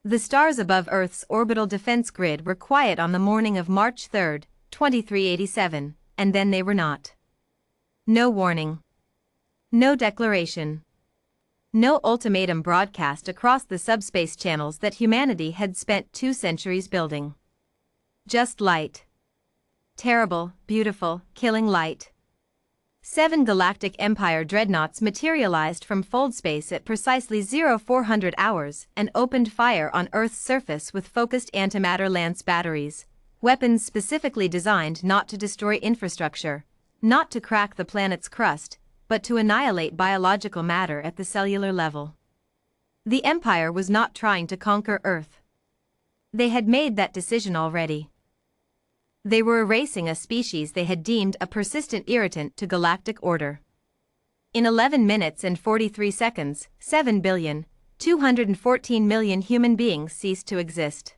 The stars above Earth's orbital defense grid were quiet on the morning of March 3, 2387, and then they were not. No warning. No declaration. No ultimatum broadcast across the subspace channels that humanity had spent 2 centuries building. Just light. Terrible, beautiful, killing light. 7 Galactic Empire dreadnoughts materialized from fold space at precisely 0400 hours and opened fire on Earth's surface with focused antimatter lance batteries, weapons specifically designed not to destroy infrastructure, not to crack the planet's crust, but to annihilate biological matter at the cellular level. The Empire was not trying to conquer Earth. They had made that decision already. They were erasing a species they had deemed a persistent irritant to galactic order. In 11 minutes and 43 seconds, 7,214,000,000 human beings ceased to exist.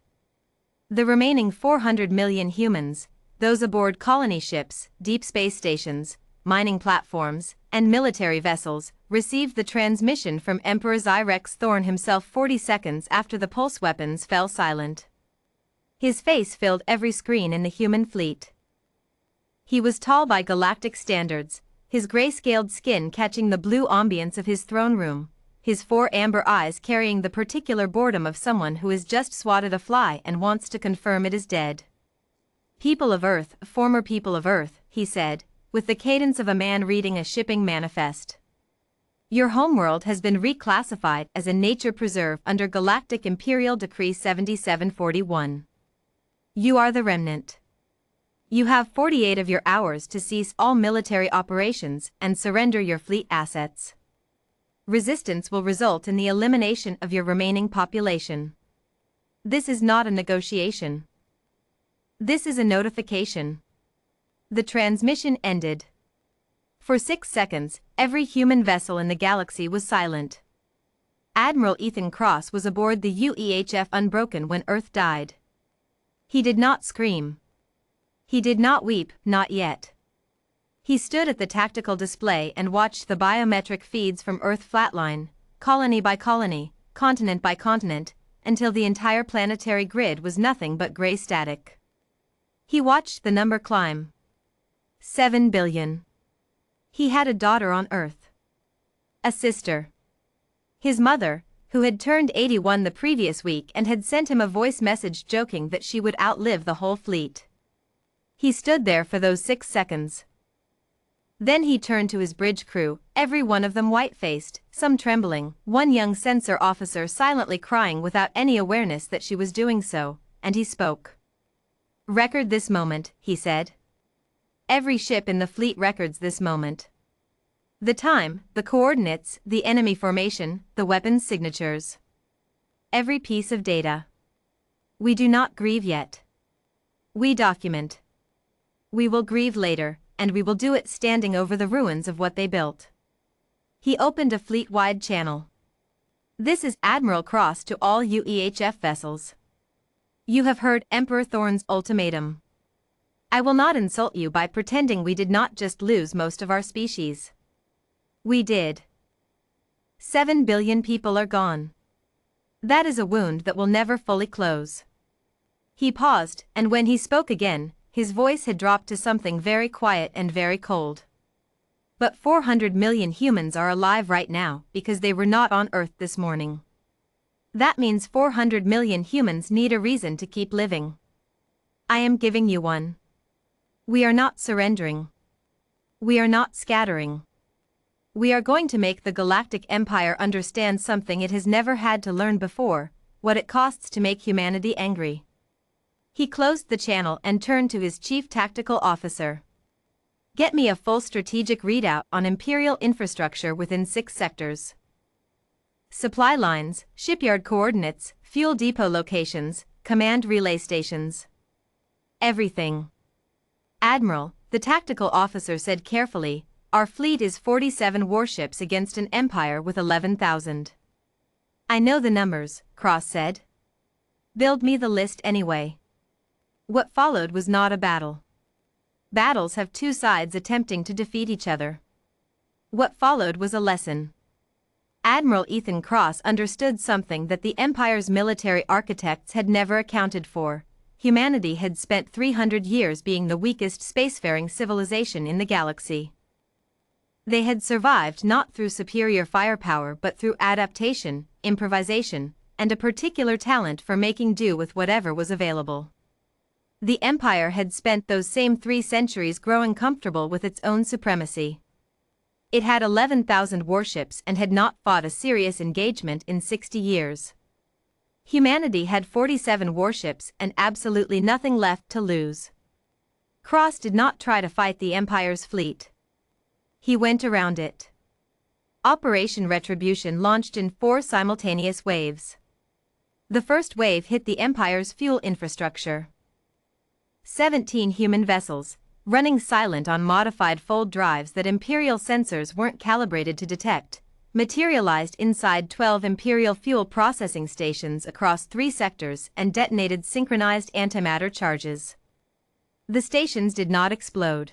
The remaining 400 million humans, those aboard colony ships, deep space stations, mining platforms, and military vessels, received the transmission from Emperor Zyrex Thorn himself 40 seconds after the pulse weapons fell silent. His face filled every screen in the human fleet. He was tall by galactic standards, his gray-scaled skin catching the blue ambience of his throne room, his 4 amber eyes carrying the particular boredom of someone who has just swatted a fly and wants to confirm it is dead. "People of Earth, former people of Earth," he said, with the cadence of a man reading a shipping manifest. "Your homeworld has been reclassified as a nature preserve under Galactic Imperial Decree 7741. You are the remnant. You have 48 of your hours to cease all military operations and surrender your fleet assets. Resistance will result in the elimination of your remaining population. This is not a negotiation. This is a notification." The transmission ended. For 6 seconds, every human vessel in the galaxy was silent. Admiral Ethan Cross was aboard the UEHF Unbroken when Earth died. He did not scream. He did not weep, not yet. He stood at the tactical display and watched the biometric feeds from Earth flatline, colony by colony, continent by continent, until the entire planetary grid was nothing but gray static. He watched the number climb. 7 billion. He had a daughter on Earth. A sister. His mother, who had turned 81 the previous week and had sent him a voice message joking that she would outlive the whole fleet. He stood there for those 6 seconds. Then he turned to his bridge crew, every one of them white-faced, some trembling, one young sensor officer silently crying without any awareness that she was doing so, and he spoke. "Record this moment," he said. "Every ship in the fleet records this moment. The time, the coordinates, the enemy formation, the weapons signatures. Every piece of data. We do not grieve yet. We document. We will grieve later, and we will do it standing over the ruins of what they built." He opened a fleet-wide channel. "This is Admiral Cross to all UEHF vessels. You have heard Emperor Thorn's ultimatum. I will not insult you by pretending we did not just lose most of our species. We did. 7 billion people are gone. That is a wound that will never fully close." He paused, and when he spoke again, his voice had dropped to something very quiet and very cold. "But 400 million humans are alive right now because they were not on Earth this morning. That means 400 million humans need a reason to keep living. I am giving you one. We are not surrendering. We are not scattering. We are going to make the Galactic Empire understand something it has never had to learn before, what it costs to make humanity angry." He closed the channel and turned to his chief tactical officer. "Get me a full strategic readout on Imperial infrastructure within 6 sectors. Supply lines, shipyard coordinates, fuel depot locations, command relay stations. Everything." "Admiral," the tactical officer said carefully, "our fleet is 47 warships against an empire with 11,000. "I know the numbers," Cross said. "Build me the list anyway." What followed was not a battle. Battles have 2 sides attempting to defeat each other. What followed was a lesson. Admiral Ethan Cross understood something that the Empire's military architects had never accounted for. Humanity had spent 300 years being the weakest spacefaring civilization in the galaxy. They had survived not through superior firepower but through adaptation, improvisation, and a particular talent for making do with whatever was available. The Empire had spent those same 3 centuries growing comfortable with its own supremacy. It had 11,000 warships and had not fought a serious engagement in 60 years. Humanity had 47 warships and absolutely nothing left to lose. Cross did not try to fight the Empire's fleet. He went around it. Operation Retribution launched in 4 simultaneous waves. The first wave hit the Empire's fuel infrastructure. 17 human vessels, running silent on modified fold drives that Imperial sensors weren't calibrated to detect, materialized inside 12 Imperial fuel processing stations across 3 sectors and detonated synchronized antimatter charges. The stations did not explode.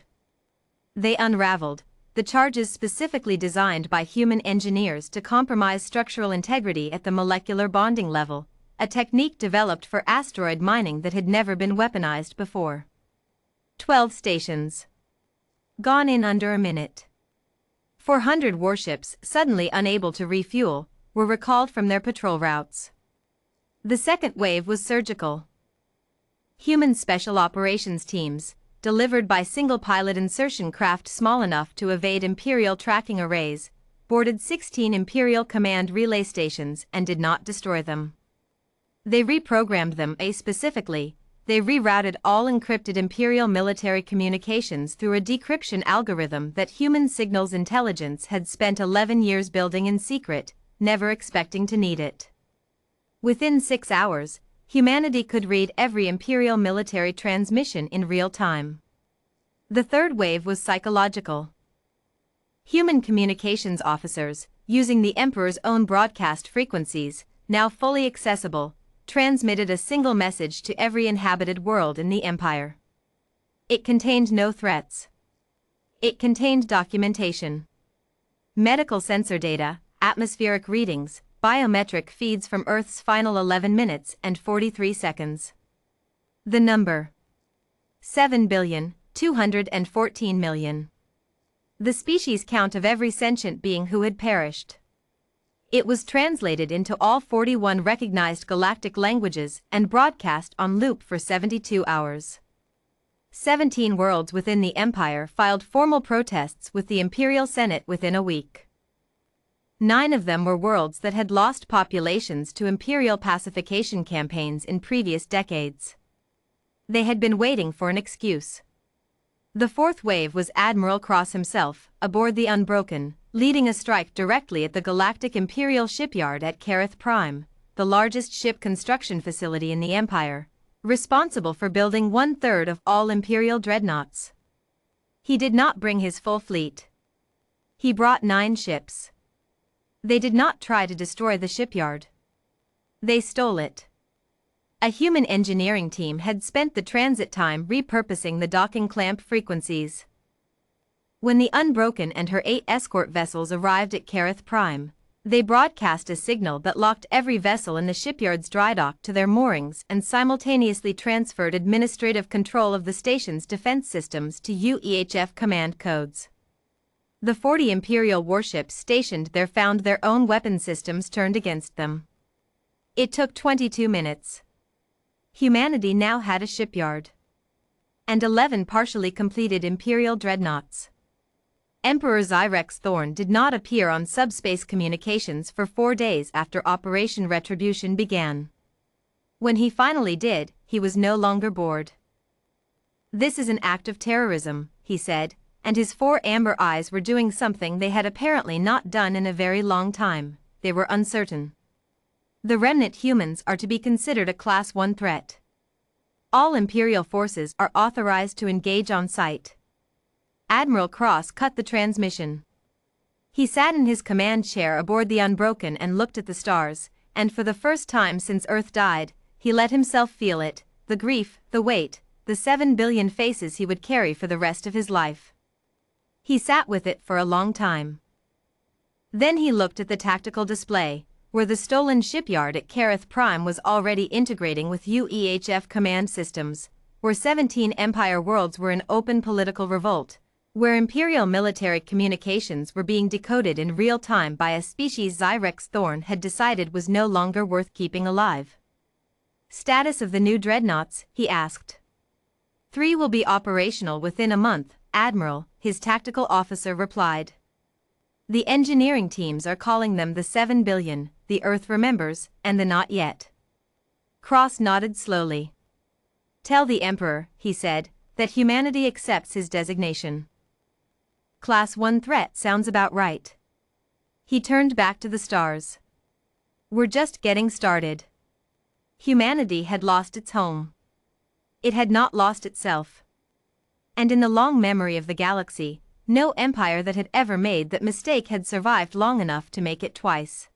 They unraveled, the charges specifically designed by human engineers to compromise structural integrity at the molecular bonding level, a technique developed for asteroid mining that had never been weaponized before. 12 stations. Gone in under a minute. 400 warships, suddenly unable to refuel, were recalled from their patrol routes. The second wave was surgical. Human special operations teams, delivered by single-pilot insertion craft small enough to evade Imperial tracking arrays, boarded 16 Imperial command relay stations and did not destroy them. They reprogrammed them specifically. They rerouted all encrypted Imperial military communications through a decryption algorithm that human signals intelligence had spent 11 years building in secret, never expecting to need it. Within 6 hours, humanity could read every Imperial military transmission in real time. The third wave was psychological. Human communications officers, using the Emperor's own broadcast frequencies, now fully accessible, transmitted a single message to every inhabited world in the Empire. It contained no threats. It contained documentation. Medical sensor data, atmospheric readings, biometric feeds from Earth's final 11 minutes and 43 seconds. The number: 7,214,000,000. The species count of every sentient being who had perished. It was translated into all 41 recognized galactic languages and broadcast on loop for 72 hours. 17 worlds within the Empire filed formal protests with the Imperial Senate within a week. 9 of them were worlds that had lost populations to Imperial pacification campaigns in previous decades. They had been waiting for an excuse. The fourth wave was Admiral Cross himself, aboard the Unbroken, leading a strike directly at the Galactic Imperial shipyard at Kareth Prime, the largest ship construction facility in the Empire, responsible for building 1/3 of all Imperial dreadnoughts. He did not bring his full fleet. He brought 9 ships. They did not try to destroy the shipyard. They stole it. A human engineering team had spent the transit time repurposing the docking clamp frequencies. When the Unbroken and her 8 escort vessels arrived at Kareth Prime, they broadcast a signal that locked every vessel in the shipyard's drydock to their moorings and simultaneously transferred administrative control of the station's defense systems to UEHF command codes. The 40 Imperial warships stationed there found their own weapon systems turned against them. It took 22 minutes. Humanity now had a shipyard. And 11 partially completed Imperial dreadnoughts. Emperor Zyrex Thorn did not appear on subspace communications for 4 days after Operation Retribution began. When he finally did, he was no longer bored. "This is an act of terrorism," he said, and his 4 amber eyes were doing something they had apparently not done in a very long time. They were uncertain. The remnant humans are to be considered a Class 1 threat. All Imperial forces are authorized to engage on site. Admiral Cross cut the transmission. He sat in his command chair aboard the Unbroken and looked at the stars, and for the first time since Earth died, he let himself feel it, the grief, the weight, the 7 billion faces he would carry for the rest of his life. He sat with it for a long time. Then he looked at the tactical display, where the stolen shipyard at Kareth Prime was already integrating with UEHF command systems, where 17 Empire worlds were in open political revolt, where Imperial military communications were being decoded in real time by a species Zyrex Thorn had decided was no longer worth keeping alive. Status of the new dreadnoughts, he asked. 3 will be operational within a month, Admiral, his tactical officer replied. The engineering teams are calling them the 7 billion, the Earth remembers, and the not yet. Cross nodded slowly. Tell the Emperor, he said, that humanity accepts his designation. Class 1 threat sounds about right. He turned back to the stars. We're just getting started. Humanity had lost its home. It had not lost itself. And in the long memory of the galaxy, no empire that had ever made that mistake had survived long enough to make it twice.